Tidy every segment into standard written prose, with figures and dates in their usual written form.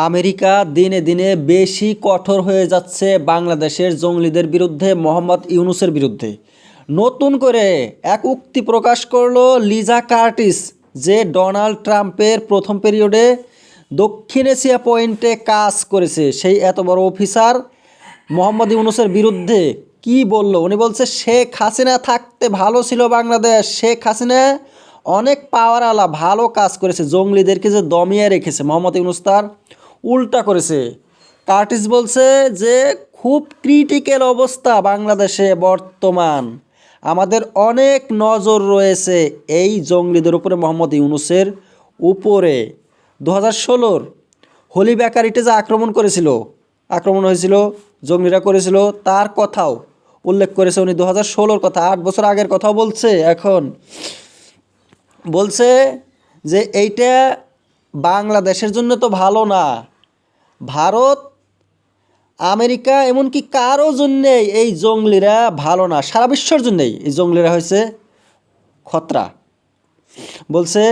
America দিনে দিনে বেশি কঠোর হয়ে যাচ্ছে বাংলাদেশের জঙ্গিদের বিরুদ্ধে, মোহাম্মদ ইউনূসের বিরুদ্ধে। নতুন করে এক উক্তি প্রকাশ করলো লিজা কার্টিস, যে ডোনাল্ড ট্রাম্পের প্রথম পিরিয়ডে দক্ষিণ এশিয়া পয়েন্টে কাজ করেছে। সেই এত বড় অফিসার মোহাম্মদ ইউনূসের বিরুদ্ধে কি বলল? উনি বলছে শেখ হাসিনা থাকতে ভালো ছিল বাংলাদেশ, শেখ হাসিনা অনেক পাওয়ারওয়ালা, ভালো কাজ করেছে, জঙ্গলিদেরকে যে দমিয়ে রেখেছে। মোহাম্মদ ইউনূস তার উল্টা করেছে। কার্টিস বলছে যে খুব ক্রিটিক্যাল অবস্থা বাংলাদেশে বর্তমান, আমাদের অনেক নজর রয়েছে এই জঙ্গলিদের উপরে, মোহাম্মদ ইউনূসের উপরে। 2016 হোলি বেকারিতে যে আক্রমণ হয়েছিল, জঙ্গিরা করেছিল, তার কথাও উল্লেখ করেছে উনি। 2016 কথা, 8 বছর আগের কথাও বলছে। এখন বলছে যে এইটা বাংলাদেশের জন্য তো ভালো না, ভারত, আমেরিকা, এমনকি কারো জন্যেই এই জঙ্গলিরা ভালো না, সারা বিশ্বর জন্যেই এই জঙ্গলিরা হয়েছে খতরা। বলছে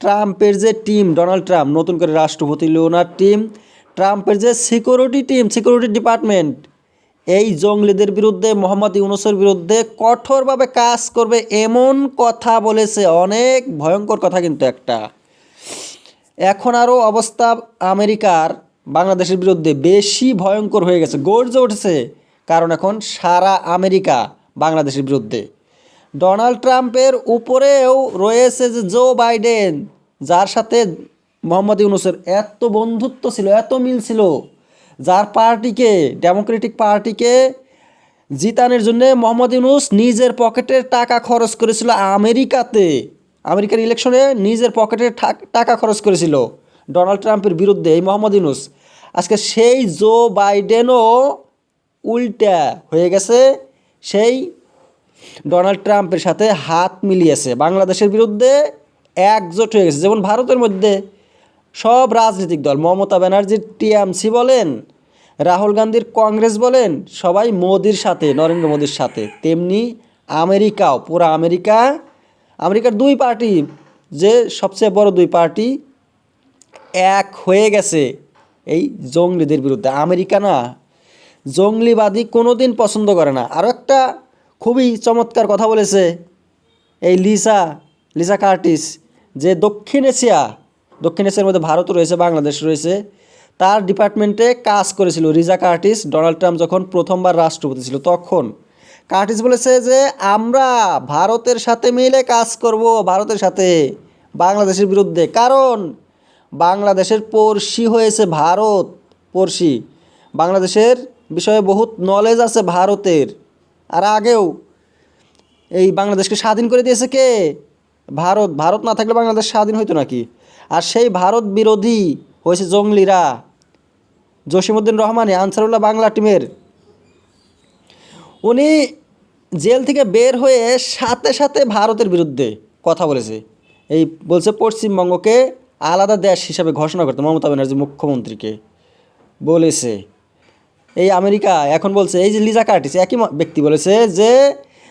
ট্রাম্পের যে টিম, ডোনাল্ড ট্রাম্প নতুন করে রাষ্ট্রপতি ওনার টিম, ট্রাম্পের যে সিকিউরিটি ডিপার্টমেন্ট এই জঙ্গলিদের বিরুদ্ধে, মোহাম্মদ ইউনূসের বিরুদ্ধে কঠোরভাবে কাজ করবে, এমন কথা বলেছে। অনেক ভয়ঙ্কর কথা কিন্তু একটা। এখন আরও অবস্থা আমেরিকার বাংলাদেশের বিরুদ্ধে বেশি ভয়ঙ্কর হয়ে গেছে, গর্জে উঠেছে, কারণ এখন সারা আমেরিকা বাংলাদেশের বিরুদ্ধে। ডোনাল্ড ট্রাম্পের উপরেও রয়েছে যে জো বাইডেন, যার সাথে মোহাম্মদ ইউনূসের এত বন্ধুত্ব ছিল, এত মিল ছিল, যার পার্টিকে, ডেমোক্রেটিক পার্টিকে জিতানোর জন্য মোহাম্মদ ইউনূস নিজের পকেটের টাকা খরচ করেছিল আমেরিকার ইলেকশনে, নিজের পকেটের টাকা খরচ করেছিল ডোনাল্ড ট্রাম্পের বিরুদ্ধে এই মোহাম্মদ ইউনূস। আজকে সেই জো বাইডেনও উল্টা হয়ে গেছে, সেই ডোনাল্ড ট্রাম্পের সাথে হাত মিলিয়েছে, বাংলাদেশের বিরুদ্ধে একজোট হয়ে গেছে। যেমন ভারতের মধ্যে সব রাজনৈতিক দল, মমতা ব্যানার্জির টিএমসি বলেন, রাহুল গান্ধীর কংগ্রেস বলেন, সবাই মোদির সাথে, নরেন্দ্র মোদির সাথে, তেমনি আমেরিকাও, পুরা আমেরিকার দুই পার্টি, যে সবচেয়ে বড় দুই পার্টি, এক হয়ে গেছে এই জঙ্গলিদের বিরুদ্ধে। আমেরিকা না জঙ্গলিবাদী কোনো দিন পছন্দ করে না। আরও একটা খুবই চমৎকার কথা বলেছে এই লিজা কার্টিস, যে দক্ষিণ এশিয়ার মধ্যে ভারত রয়েছে, বাংলাদেশ রয়েছে, তার ডিপার্টমেন্টে কাজ করেছিল লিজা কার্টিস ডোনাল্ড ট্রাম্প যখন প্রথমবার রাষ্ট্রপতি ছিল। তখন কার্টিস বলেছে যে আমরা ভারতের সাথে মিলে কাজ করব, ভারতের সাথে বাংলাদেশের বিরুদ্ধে, কারণ বাংলাদেশের পড়শি হয়েছে ভারত, পড়শি, বাংলাদেশের বিষয়ে বহুত নলেজ আছে ভারতের। আর আগেও এই বাংলাদেশকে স্বাধীন করে দিয়েছে কে? ভারত না থাকলে বাংলাদেশ স্বাধীন হইতো নাকি? আর সেই ভারত বিরোধী হয়েছে জঙ্গলিরা। জসিমউদ্দিন রহমানি, আনসারুল্লাহ বাংলা টিমের, উনি জেল থেকে বের হয়ে সাথে সাথে ভারতের বিরুদ্ধে কথা বলেছে। এই বলছে পশ্চিমবঙ্গকে আলাদা দেশ হিসাবে ঘোষণা করতে, মমতা ব্যানার্জি মুখ্যমন্ত্রীকে বলেছে। এই আমেরিকা এখন বলছে, এই যে লিজা কার্টিস একই ব্যক্তি বলেছে যে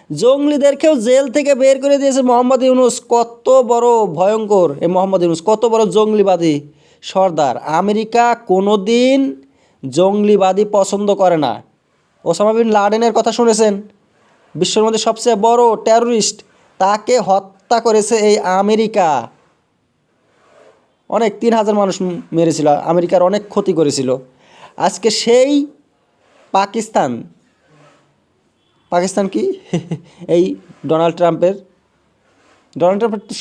জঙ্গলিদেরকেও জেল থেকে বের করে দিয়েছে মোহাম্মদ ইউনূস। কত বড় ভয়ঙ্কর এই মোহাম্মদ ইউনূস, কত বড় জঙ্গলিবাদী সর্দার। আমেরিকা কোনো দিন জঙ্গলিবাদী পছন্দ করে না। ওসামা বিন লাদেনের কথা শুনেছেন? বিশ্বের মধ্যে সবচেয়ে বড় টেরোরিস্ট, তাকে হত্যা করেছে এই আমেরিকা। অনেক 3000 মানুষ মেরেছিল, আমেরিকার অনেক ক্ষতি করেছিল। আজকে সেই পাকিস্তান কি এই ডোনাল্ড ট্রাম্পের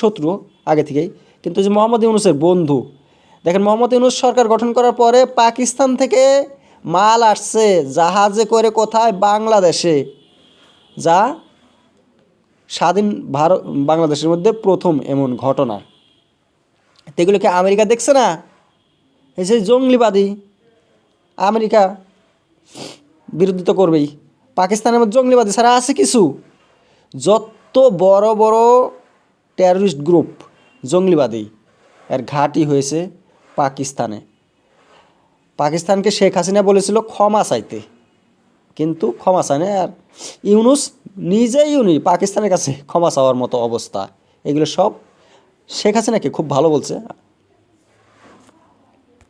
শত্রু আগে থেকেই, কিন্তু যে মোহাম্মদ ইউনূসের বন্ধু। দেখেন, মোহাম্মদ ইউনূস সরকার গঠন করার পরে পাকিস্তান থেকে মাল আসছে জাহাজে করে, কোথায়? বাংলাদেশে, যা স্বাধীন বাংলাদেশের মধ্যে প্রথম এমন ঘটনা। এগুলোকে আমেরিকা দেখছে না? এই যে জঙ্গলিবাদী, আমেরিকা বিরোধিতা করবেই। পাকিস্তানের মধ্যে জঙ্গলিবাদী ছাড়া আছে কিছু? যত বড় বড় টেরোরিস্ট গ্রুপ জঙ্গলিবাদী, এর ঘাঁটি হয়েছে পাকিস্তানকে শেখ হাসিনা বলেছিল ক্ষমা চাইতে, কিন্তু ক্ষমা চায় না। আর ইউনূস নিজেই পাকিস্তানের কাছে ক্ষমা চাওয়ার মতো অবস্থা। এগুলো সব শেখ হাসিনাকে খুব ভালো বলছে।